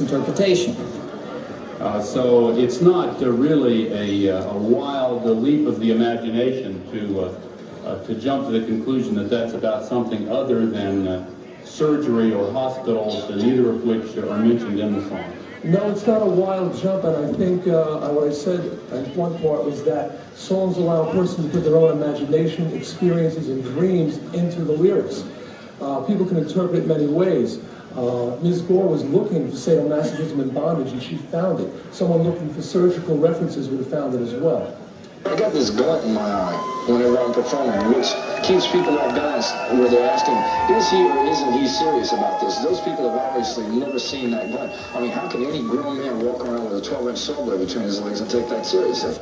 misinterpretation. So it's not really a wild leap of the imagination to jump to the conclusion that that's about something other than surgery or hospitals, neither of which are mentioned in the song. No, it's not a wild jump, and I think what I said at one part was that songs allow a person to put their own imagination, experiences, and dreams into the lyrics. People can interpret it many ways. Ms. Gore was looking for sadomasochism and bondage, and she found it. Someone looking for surgical references would have found it as well. I got this glint in my eye whenever I'm performing, which keeps people off balance where they're asking, is he or isn't he serious about this? Those people have obviously never seen that glint. I mean, how can any grown man walk around with a 12-inch saw blade between his legs and take that seriously?